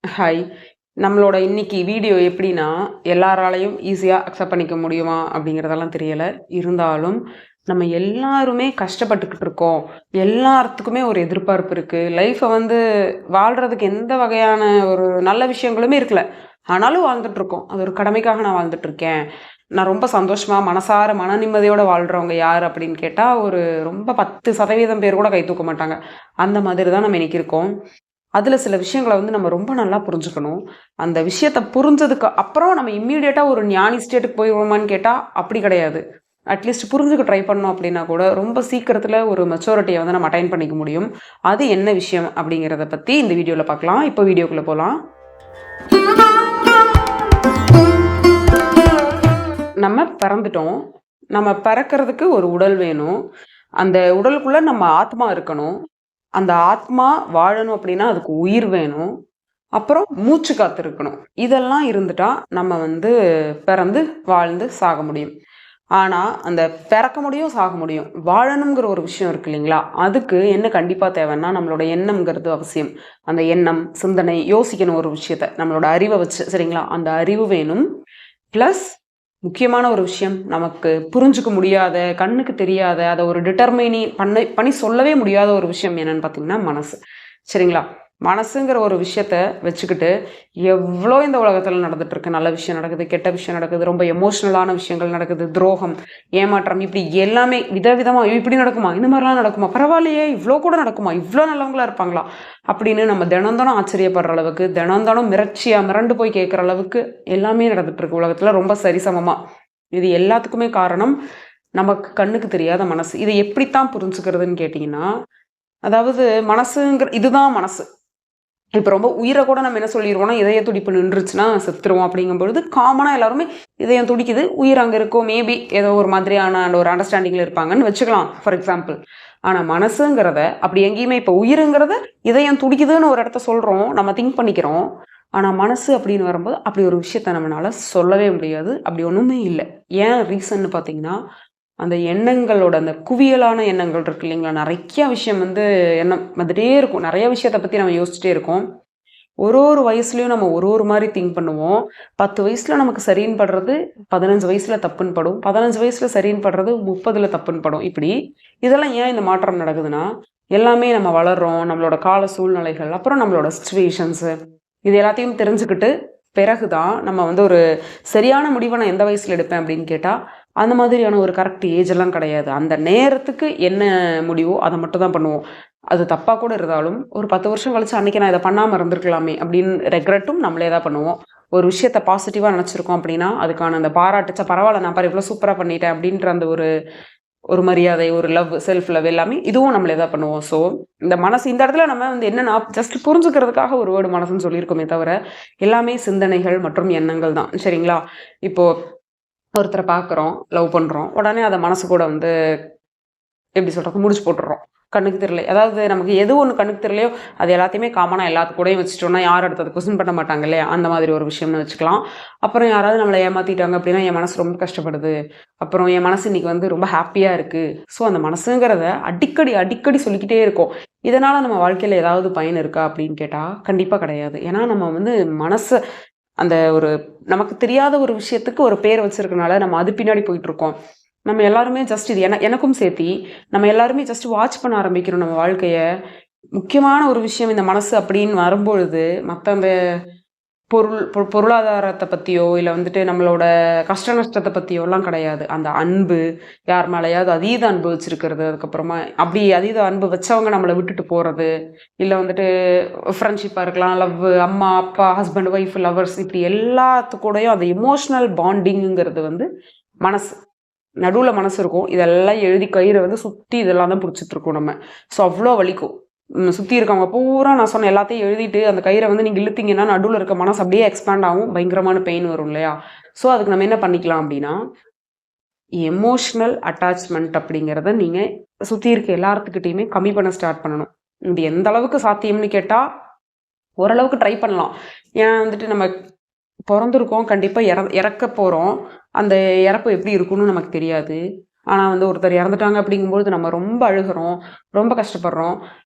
Hi. நம்மளோட இன்னைக்கு video எப்படின்னா, எல்லாராலயும் ஈஸியா அக்செப்ட் பண்ணிக்க முடியுமா? அப்படிங்கிறதெல்லாம் தெரியல. இருந்தாலும், நம்ம எல்லாருமே கஷ்டப்பட்டுக்கிட்டு இருக்கோம். எல்லாத்துக்குமே ஒரு எதிர்பார்ப்பு இருக்கு. லைஃப்ப வந்து வாழ்றதுக்கு எந்த வகையான ஒரு நல்ல விஷயங்களுமே இருக்கல. ஆனாலும் வாழ்ந்துட்டு இருக்கோம். அது ஒரு கடமைக்காக நான் வாழ்ந்துட்டு இருக்கேன். நான் ரொம்ப சந்தோஷமா, மனசார, மன நிம்மதியோட வாழ்றவங்க யார் அப்படின்னு கேட்டா, ஒரு ரொம்ப 10% பேர் கூட கை தூக்க மாட்டாங்க. அந்த மாதிரி தான் நம்ம இன்னைக்கு இருக்கோம். அதுல சில விஷயங்கள வந்து நம்ம ரொம்ப நல்லா புரிஞ்சுக்கணும். அந்த விஷயத்த புரிஞ்சதுக்கு அப்புறம் நம்ம இம்மீடியட்டா ஒரு ஞானி ஸ்டேட்டுக்கு போயிருவோமான்னு கேட்டா, அப்படி கிடையாது. அட்லீஸ்ட் புரிஞ்சுக்க ட்ரை பண்ணோம் அப்படின்னா கூட, ரொம்ப சீக்கிரத்துல ஒரு மெச்சூரிட்டிய வந்து நம்ம அட்டைன் பண்ணிக்க முடியும். அது என்ன விஷயம் அப்படிங்கிறத பத்தி இந்த வீடியோல பார்க்கலாம். இப்போ வீடியோக்குள்ள போலாம். நம்ம பிறந்துட்டோம். நம்ம பிறக்கறதுக்கு ஒரு உடல் வேணும். அந்த உடலுக்குள்ள நம்ம ஆத்மா இருக்கணும். அந்த ஆத்மா வாழணும் அப்படின்னா, அதுக்கு உயிர் வேணும். அப்புறம் மூச்சு காத்து இருக்கணும். இதெல்லாம் இருந்துட்டா, நம்ம வந்து பிறந்து, வாழ்ந்து, சாக முடியும். ஆனா, அந்த பிறக்க முடியும், சாக முடியும். வாழணுங்கிற ஒரு விஷயம் இருக்கு இல்லைங்களா? அதுக்கு என்ன கண்டிப்பா தேவைன்னா, நம்மளோட எண்ணம்ங்கிறது அவசியம். அந்த எண்ணம், சிந்தனை, யோசிக்கணும் ஒரு விஷயத்த. நம்மளோட அறிவ வச்சு, சரிங்களா? அந்த அறிவு வேணும். பிளஸ் முக்கியமான ஒரு விஷயம், நமக்கு புரிஞ்சுக்க முடியாத, கண்ணுக்கு தெரியாத, அத ஒரு பண்ணி சொல்லவே முடியாத ஒரு விஷயம் என்னன்னு பார்த்தீங்கன்னா, மனசு. சரிங்களா? மனசுங்கிற ஒரு விஷயத்த வச்சுக்கிட்டு, எவ்ளோ இந்த உலகத்துல நடந்துட்டுருக்கு. நல்ல விஷயம் நடக்குது, கெட்ட விஷயம் நடக்குது, ரொம்ப எமோஷனலான விஷயங்கள் நடக்குது, துரோகம், ஏமாற்றம் இப்படி எல்லாமே விதவிதமா, "ஐயோ! இப்படி நடக்குமா? இந்த மாரிலாம் நடக்குமா? பரவாயில்லையே! இவ்ளோ கூட நடக்குமா? இவ்ளோ நல்லவங்களா இருப்பாங்களா?" அப்படின்னு நம்ம தினம் தினம் ஆச்சரியப்படுற அளவுக்கு, தினம் தினம் மிரண்டு போய் கேட்குற அளவுக்கு எல்லாமே நடந்துட்டுருக்கு உலகத்துல ரொம்ப சரிசமமா. இது எல்லாத்துக்குமே காரணம், நமக்கு கண்ணுக்கு தெரியாத மனசு. இத எப்படித்தான் புரிஞ்சுக்கிறதுன்னு கேட்டீங்கன்னா, அதாவது இதுதான் மனசு. இப்ப ரொம்ப உயிர கூட நம்ம என்ன சொல்லிருவோம்னா, இதய துடிப்பு நின்றுச்சுன்னா செத்துருவோம் அப்படிங்கும்பொழுது, காமனா எல்லாருமே இதயம் துடிக்குது, உயிர் அங்க இருக்கும். மேபி ஏதோ ஒரு மாதிரியான ஒரு அண்டர்ஸ்டாண்டிங்ல இருப்பாங்கன்னு வச்சுக்கலாம். For example. ஆனா மனசுங்கிறத அப்படி எங்கேயுமே இப்ப உயிருங்கிறத இதயம் துடிக்குதுன்னு ஒரு இடத்த சொல்றோம். நம்ம திங்க் பண்ணிக்கிறோம். ஆனா மனசு அப்படின்னு வரும்போது, அப்படி ஒரு விஷயத்த நம்மனால சொல்லவே முடியாது. அப்படி ஒண்ணுமே இல்ல. ஏன் ரீசன்னு பார்த்தீங்கன்னா, அந்த எண்ணங்களோட அந்த குவியலான எண்ணங்கள் இருக்கு இல்லைங்களா? நெறைய விஷயம் வந்து எண்ணம் வந்துட்டே இருக்கும். நெறைய விஷயத்த பத்தி நம்ம யோசிச்சுட்டே இருக்கோம். ஒரு வயசுலயும் நம்ம ஒரு மாரி திங்க் பண்ணுவோம். 10 வயசுல நமக்கு சரின்னு படுறது, 15 வயசுல தப்புன்னு படும். 15 வயசுல சரின்னு படுறது, 30ல தப்புன்னு படும். இப்படி இதெல்லாம் ஏன் இந்த மாற்றம் நடக்குதுன்னா, எல்லாமே நம்ம வளர்றோம். நம்மளோட கால சூழ்நிலைகள், அப்புறம் நம்மளோட சிச்சுவேஷன்ஸு இது எல்லாத்தையும் தெரிஞ்சுக்கிட்டு, பிறகு தான் நம்ம வந்து ஒரு சரியான முடிவ நான் எந்த வயசுல எடுப்பேன் அப்படின்னு கேட்டா, அந்த மாதிரியான ஒரு கரெக்ட் ஏஜ் எல்லாம் கிடையாது. அந்த நேரத்துக்கு என்ன முடிவோ, அத மட்டும் தான் பண்ணுவோம். அது தப்பா கூட இருந்தாலும், ஒரு 10 வருஷம் கழிச்சு அன்னைக்கு நான் இத பண்ணாம இருந்திருக்கலாமே அப்படின்னு ரெக்ரெட்டும் நம்மளே தான் பண்ணுவோம். ஒரு விஷயத்த பாசிட்டிவா நினைச்சிருக்கோம் அப்படின்னா, அதுக்கான அந்த பாராட்டுச்ச பரவால்ல நான் பாரு இவ்ளோ சூப்பரா பண்ணிட்டேன் அப்படின்ற அந்த ஒரு ஒரு மரியாதை, ஒரு லவ், செல்ஃப் லவ் எல்லாமே இதுவும் நம்மளே தான் பண்ணுவோம். ஸோ, இந்த மனசு இந்த இடத்துல நம்ம வந்து என்னன்னா, ஜஸ்ட் புரிஞ்சுக்கிறதுக்காக ஒரு வேர்ட் மனசுன்னு சொல்லியிருக்கோமே தவிர, எல்லாமே சிந்தனைகள் மற்றும் எண்ணங்கள் தான். சரிங்களா? இப்போ ஒருத்தர பார்க்குறோம், லவ் பண்றோம். உடனே அத மனசு கூட வந்து எப்படி சொல்றது? முடிச்சு போட்டுர்றோம். கண்ணுக்கு தெரியல. அதாவது நமக்கு எது ஒண்ணு கண்ணுக்கு தெரியலையோ, அது எல்லாத்தையுமே காமனா எல்லாத்து கூடயும் வச்சுட்டோம்னா, யாரும் அடுத்து அத கொஸ்டின் பண்ண மாட்டாங்க இல்லையா? அந்த மாதிரி ஒரு விஷயம்னு வச்சுக்கலாம். அப்புறம் யாராவது நம்மள ஏமாத்திட்டாங்க அப்படின்னா, என் மனசு ரொம்ப கஷ்டப்படுது. அப்புறம் என் மனசு இன்னைக்கு வந்து ரொம்ப ஹேப்பியா இருக்கு. ஸோ, அந்த மனசுங்கிறத அடிக்கடி சொல்லிக்கிட்டே இருக்கோம். இதனால நம்ம வாழ்க்கையில ஏதாவது பயன் இருக்கா? அப்படின்னு கேட்டா, கண்டிப்பா கிடையாது. ஏன்னா, நம்ம வந்து மனச அந்த ஒரு நமக்கு தெரியாத ஒரு விஷயத்துக்கு ஒரு பேர் வச்சிருக்கனால, நம்ம அது பின்னாடி போயிட்டுருக்கோம். நம்ம எல்லாருமே ஜஸ்ட் இது எனக்கும் சேர்த்தி, நம்ம எல்லாருமே ஜஸ்ட் வாட்ச் பண்ண ஆரம்பிக்கிறோம் நம்ம வாழ்க்கைய. முக்கியமான ஒரு விஷயம் இந்த மனசு அப்படின்னு வரும்பொழுது, மத்த அந்த பொருளாதாரத்த பத்தியோ, இல்ல வந்துட்டு நம்மளோட கஷ்ட நஷ்டத்த பத்தியோலாம் கிடையாது. அந்த அன்பு, யார் மேலயாவது அதீத அன்பு வச்சிருக்கிறது, அதுக்கப்புறமா அப்படி அதீத அன்பு வச்சவங்க நம்மள விட்டுட்டு போறது, இல்ல வந்துட்டு ஃப்ரெண்ட்ஷிப்பா இருக்கலாம், அம்மா, அப்பா, ஹஸ்பண்ட், ஒய்ஃப், லவ்வர்ஸ் இப்படி எல்லாத்து கூடயும் அந்த எமோஷனல் பாண்டிங்ங்கிறது வந்து மனசு. நடுவுல மனசு இருக்கும். இதெல்லாம் எழுதி கயிற வந்து சுத்தி இதெல்லாம் தான் புடிச்சிட்டுருக்கோம் நம்ம. ஸோ அவ்ளோ வலிக்கும். சுத்தி இருக்கவங்க பூரா நான் சொன்ன எல்லாத்தையும் எழுதிட்டு, அந்த கயிற வந்து நீங்க இழுத்தீங்கன்னா, நடுவுல இருக்க மனசு அப்படியே எக்ஸ்பேண்ட் ஆகும். பயங்கரமான பெயின் வரும் இல்லையா? ஸோ அதுக்கு நம்ம என்ன பண்ணிக்கலாம் அப்படின்னா, எமோஷனல் அட்டாச்மென்ட் அப்படிங்கிறத நீங்க சுத்தி இருக்க எல்லாத்துக்கிட்டயுமே கம்மி பண்ண ஸ்டார்ட் பண்ணணும். இது எந்த அளவுக்கு சாத்தியம்னு கேட்டா, ஓரளவுக்கு ட்ரை பண்ணலாம். ஏன்னா வந்துட்டு நம்ம பொறந்திருக்கோம். கண்டிப்பா இறக்க போறோம். அந்த இறப்பு எப்படி இருக்கும்னு நமக்கு தெரியாது. ஆனா வந்து ஒருத்தர் இறந்துட்டாங்க அப்படிங்கும்பொழுது நம்ம ரொம்ப அழுகுறோம். ரொம்ப கஷ்டப்படுறோம்.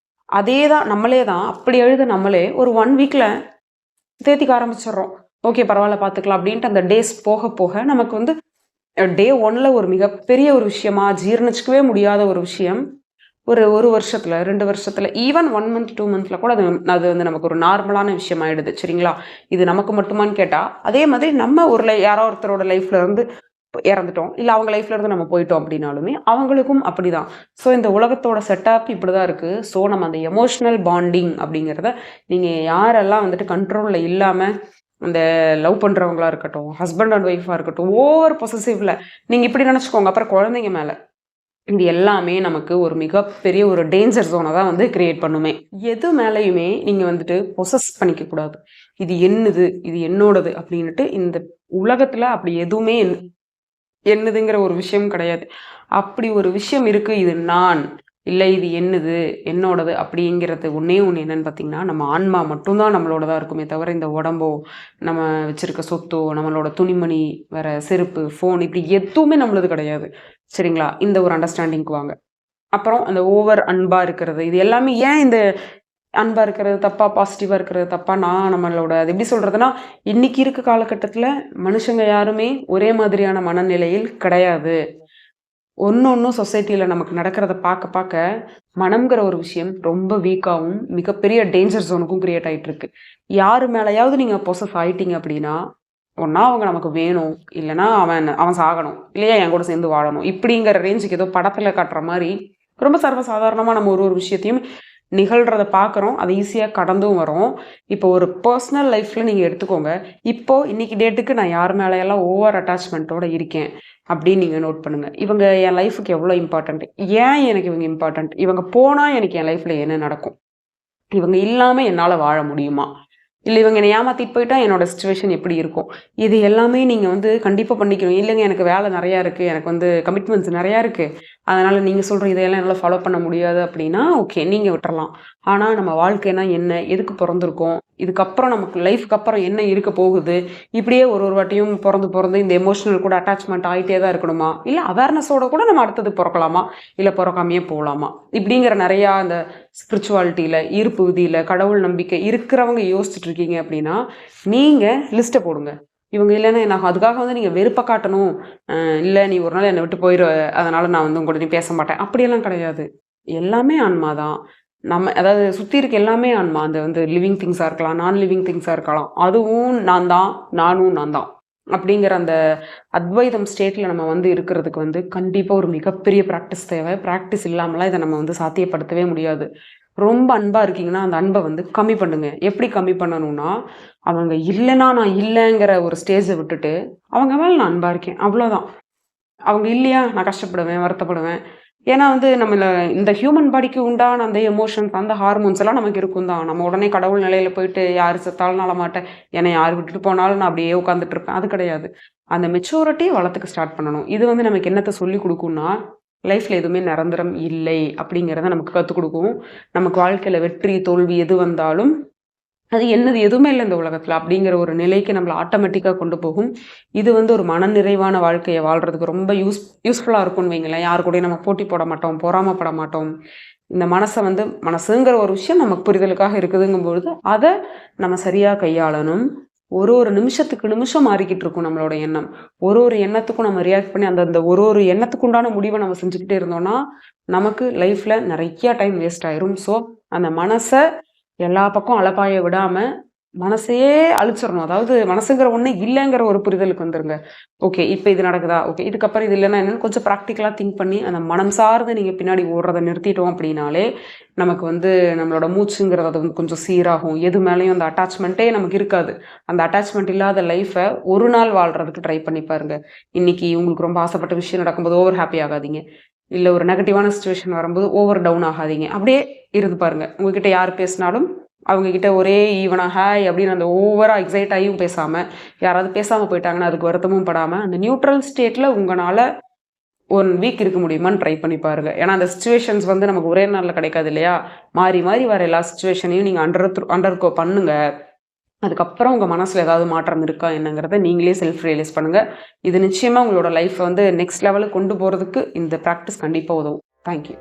அதே தான் நம்மளே தான் அப்படி அழுத நம்மளே ஒரு 1 வீக்ல தேத்திக்க ஆரம்பிச்சிடுறோம். ஓகே பரவாயில்ல பார்த்துக்கலாம் அப்படின்ட்டு அந்த டேஸ் போக போக நமக்கு வந்து டே 1ல ஒரு மிகப்பெரிய ஒரு விஷயமா ஜீரணிச்சுக்கவே முடியாத ஒரு விஷயம் ஒரு 1 வருஷத்துல 2 வருஷத்துல ஈவன் 1 மந்த் 2 மந்த்ல கூட அது வந்து நமக்கு ஒரு நார்மலான விஷயம் ஆயிடுது. சரிங்களா? இது நமக்கு மட்டுமான்னு கேட்டா, அதே மாதிரி நம்ம ஒரு யாரோ ஒருத்தரோட லைஃப்ல இருந்து இறந்துட்டோம். இல்ல அவங்க லைஃப்ல இருந்து நம்ம போயிட்டோம் அப்படின்னாலுமே, அவங்களுக்கும் அப்படிதான். ஸோ இந்த உலகத்தோட செட்டப் இப்படிதான் இருக்கு. ஸோ நம்ம அந்த எமோஷனல் பாண்டிங் அப்படிங்கிறத நீங்க யாரெல்லாம் வந்துட்டு கண்ட்ரோல்ல இல்லாம அந்த லவ் பண்றவங்களா இருக்கட்டும், ஹஸ்பண்ட் அண்ட் ஒய்ஃபா இருக்கட்டும், ஓவர் பொசசிவ்ல நீங்க இப்படி நினைச்சுக்கோங்க. அப்புறம் குழந்தைங்க மேல. இது எல்லாமே நமக்கு ஒரு மிகப்பெரிய ஒரு டேஞ்சர் ஜோனை தான் வந்து கிரியேட் பண்ணுமே. எது மேலயுமே நீங்க வந்துட்டு பொசஸ் பண்ணிக்க கூடாது. இது என்னது, இது என்னோடது அப்படின்னுட்டு இந்த உலகத்துல அப்படி எதுவுமே என்னதுங்கிற ஒரு விஷயம் கிடையாது. அப்படி ஒரு விஷயம் இருக்கு. இது நான், இல்ல இது என்னது, என்னோடது அப்படிங்கிறது ஒண்ணே ஒண்ணு என்னன்னு பார்த்தீங்கன்னா, நம்ம ஆன்மா மட்டும் தான் நம்மளோடதா இருக்குமே தவிர, இந்த உடம்போ, நம்ம வச்சிருக்க சொத்தோ, நம்மளோட துணிமணி, வேற செருப்பு, ஃபோன் இப்படி எதுவுமே நம்மளது கிடையாது. சரிங்களா? இந்த ஒரு அண்டர்ஸ்டாண்டிங்க்கு வாங்க. அப்புறம் அந்த ஓவர் அன்பா இருக்கிறது, இது எல்லாமே ஏன் இந்த அன்பா இருக்கிறது தப்பா, பாசிட்டிவா இருக்கிறது தப்பா, நம்மளோட அது எப்படி சொல்றதுன்னா, இன்னைக்கு இருக்க காலகட்டத்தில மனுஷங்க யாருமே ஒரே மாதிரியான மனநிலையில் கிடையாது. ஒண்ணும் சொசைட்டில நமக்கு நடக்கிறத பார்க்க பார்க்க, மனம்ங்கிற ஒரு விஷயம் ரொம்ப வீக்காவும், மிகப்பெரிய டேஞ்சர் ஜோனுக்கும் கிரியேட் ஆயிட்டு இருக்கு. யாரு மேலயாவது நீங்க பொசஸ் ஆயிட்டீங்க அப்படின்னா, ஒண்ணா அவங்க நமக்கு வேணும், இல்லன்னா அவன் அவன் சாகணும், இல்லையா என் கூட சேர்ந்து வாழணும். இப்படிங்கிற ரேஞ்சுக்கு ஏதோ படத்துல காட்டுற மாரி, ரொம்ப சர்வசாதாரணமா நம்ம ஒரு ஒரு விஷயத்தையும் நிகழ்றத பார்க்குறோம். அது ஈஸியா கடந்தும் வரோம். இப்போ ஒரு பெர்சனல் லைஃப்ல நீங்க எடுத்துக்கோங்க. இப்போ இன்னைக்கு டேட்டுக்கு நான் யார் மேலயெல்லாம் ஓவர் அட்டாச்மென்ட்டோட இருக்கேன். அப்படின்னு நீங்க நோட் பண்ணுங்க. இவங்க என் லைஃப்க்கு எவ்வளோ இம்பார்ட்டன்ட்? ஏன் எனக்கு இவங்க இம்பார்ட்டன்ட்? இவங்க போனா எனக்கு என் லைஃப்ல என்ன நடக்கும்? இவங்க இல்லாம என்னால வாழ முடியுமா? இல்ல இவங்க என்ன ஏமாத்திட்டு போயிட்டா என்னோட சிச்சுவேஷன் எப்படி இருக்கும்? இது எல்லாமே நீங்க வந்து கண்டிப்பா பண்ணிக்கணும். இல்லங்க எனக்கு வேலை நெறையா இருக்கு. எனக்கு வந்து கமிட்மெண்ட்ஸ் நெறையா இருக்கு. அதனால நீங்க சொல்ற இதெல்லாம் என்னால ஃபாலோ பண்ண முடியாது அப்படின்னா, ஓகே நீங்க விட்டுறலாம். ஆனா நம்ம வாழ்க்கைனா என்ன? எதுக்கு பொறந்திருக்கோம்? இதுக்கப்புறம் நமக்கு லைஃப்க்கு அப்புறம் என்ன இருக்க போகுது? இப்படியே ஒரு ஒரு வாட்டியும் பொறந்து பொறந்து இந்த எமோஷனல் கூட அட்டாச்மெண்ட் ஆயிட்டே தான் இருக்கணுமா? இல்ல அவேர்னஸோட கூட நம்ம அடுத்தது பொறக்கலாமா? இல்ல பொறக்காமயே போலாமா? இப்படிங்கிற நெறையா அந்த ஸ்பிரிச்சுவாலிட்டியில, ஈர்ப்பு விதியில, கடவுள் நம்பிக்கை இருக்கிறவங்க யோசிச்சுட்டு இருக்கீங்க அப்படின்னா, நீங்க லிஸ்ட்ட போடுங்க. இவங்க இல்லன்னா என்ன ஆகும்? அதுக்காக வந்து நீங்க வெறுப்ப காட்டணும். இல்ல நீ ஒரு நாள் என்ன விட்டு போயிருவ. அதனால நான் வந்து உங்க கூட இனி பேச மாட்டேன். அப்படியெல்லாம் கிடையாது. எல்லாமே ஆன்மா தான். நம்ம அதாவது சுத்தி இருக்க எல்லாமே ஆன்மா. அந்த வந்து லிவிங் திங்ஸா இருக்கலாம், நான் லிவிங் திங்ஸா இருக்கலாம். அதுவும் நான் தான், நானும் நான் தான். அப்படிங்கிற அந்த அத்வைதம் ஸ்டேட்ல நம்ம வந்து இருக்கிறதுக்கு வந்து கண்டிப்பா ஒரு மிகப்பெரிய பிராக்டிஸ் தேவை. பிராக்டிஸ் இல்லாமலாம் இத நம்ம வந்து சாத்தியப்படுத்தவே முடியாது. ரொம்ப அன்பா இருக்கீங்கன்னா, அந்த அன்ப வந்து கம்மி பண்ணுங்க. எப்படி கம்மி பண்ணணும்னா, அவங்க இல்லன்னா நான் இல்லங்கிற ஒரு ஸ்டேஜ விட்டுட்டு, அவங்க மேல நான் அன்பா இருக்கேன். அவ்வளோதான். அவங்க இல்லையா, நான் கஷ்டப்படுவேன், வருத்தப்படுவேன். ஏன்னா வந்து நம்மள இந்த ஹியூமன் பாடிக்கு உண்டான அந்த எமோஷன்ஸ், அந்த ஹார்மோன்ஸ் எல்லாம் நமக்கு இருக்கும் தான். நம்ம உடனே கடவுள் நிலையில போயிட்டு யாரு செத்தாலும் நான் அழமாட்டேன். என்னை யார் விட்டுட்டு போனாலும் நான் அப்படியே உட்காந்துட்டு இருப்பேன். அது கிடையாது. அந்த மெச்சூரிட்டிய வளர்த்துக்க ஸ்டார்ட் பண்ணணும். இது வந்து நமக்கு என்னத்த சொல்லிக் குடுக்கும்னா, லைஃப்ல எதுவுமே நிரந்தரம் இல்லை அப்படிங்கிறத நமக்கு கத்துக் குடுக்கும். நமக்கு வாழ்க்கையில வெற்றி, தோல்வி எது வந்தாலும் அது என்னது எதுவுமே இல்ல இந்த உலகத்துல. அப்படிங்கிற ஒரு நிலைக்கு நம்மள ஆட்டோமேட்டிக்கா கொண்டு போகும். இது வந்து ஒரு மனநிறைவான வாழ்க்கைய வாழ்றதுக்கு ரொம்ப யூஸ்ஃபுல்லா இருக்கும்னு வைங்களேன். யாரு கூடயும் நம்ம போட்டி போட மாட்டோம், பொறாமப்பட மாட்டோம். இந்த மனச வந்து மனசுங்கிற ஒரு விஷயம் நமக்கு புரிதலுக்காக இருக்குதுங்கும்பொழுது, அத நம்ம சரியா கையாளணும். ஒரு ஒரு நிமிஷத்துக்கு நிமிஷம் மாறிக்கிட்டு இருக்கும் நம்மளோட எண்ணம். ஒரு ஒரு எண்ணத்துக்கும் நம்ம ரியாக்ட் பண்ணி அந்த ஒரு ஒரு எண்ணத்துக்கு உண்டான முடிவ நம்ம செஞ்சுக்கிட்டே இருந்தோம்னா, நமக்கு லைஃப்ல நெறைய டைம் வேஸ்ட் ஆயிரும். ஸோ அந்த மனச எல்லா பக்கம் அலப்பாய விடாம, மனசையே அழிச்சிரணும். அதாவது மனசுங்கிற ஒண்ணு இல்லங்கிற ஒரு புரிதலுக்கு வந்துருங்க. ஓகே, இப்ப இது நடக்குதா? ஓகே. இதுக்கப்புறம் இது இல்லன்னா என்னன்னு கொஞ்சம் பிராக்டிகலா திங்க் பண்ணி, அந்த மனம் சார்ந்து நீங்க பின்னாடி ஓடுறத நிறுத்திட்டோம் அப்படின்னாலே, நமக்கு வந்து நம்மளோட மூச்சுங்கிறது அது வந்து கொஞ்சம் சீராகும். எது மேலயும் அந்த அட்டாச்மெண்ட்டே நமக்கு இருக்காது. அந்த அட்டாச்மெண்ட் இல்லாத லைஃப ஒரு நாள் வாழ்றதுக்கு ட்ரை பண்ணி பாருங்க. இன்னைக்கு உங்களுக்கு ரொம்ப ஆசைப்பட்ட விஷயம் நடக்கும்போது ஓவர் ஹாப்பி ஆகாதீங்க. இல்ல ஒரு நெகட்டிவான சிச்சுவேஷன் வரும்போது ஓவர் டவுன் ஆகாதீங்க. அப்படியே இருந்து பாருங்க. உங்ககிட்ட யார் பேசினாலும், அவங்க கிட்ட ஒரே ஈவனா ஹாய் அப்படின்னு அந்த ஓவரா எக்ஸைட் ஆகியும் பேசாம, யாராவது பேசாம போயிட்டாங்கன்னா அதுக்கு வருத்தமும் படாம, அந்த நியூட்ரல் ஸ்டேட்ல உங்கனால 1 வீக் இருக்க முடியுமான்னு ட்ரை பண்ணி பாருங்க. ஏன்னா அந்த சிச்சுவேஷன்ஸ் வந்து நமக்கு ஒரே நாள்ல கிடைக்காது இல்லையா? மாறி மாறி வர எல்லா சிச்சுவேஷனையும் நீங்க அண்டர்கோ பண்ணுங்க. அதுக்கப்புறம் உங்க மனசுல ஏதாவது மாற்றம் இருக்கா என்னங்கிறத நீங்களே செல்ஃப் ரியலைஸ் பண்ணுங்க. இது நிச்சயமா உங்களோட லைஃப்ப வந்து நெக்ஸ்ட் லெவலுக்கு கொண்டு போறதுக்கு இந்த பிராக்டிஸ் கண்டிப்பா உதவும். Thank you.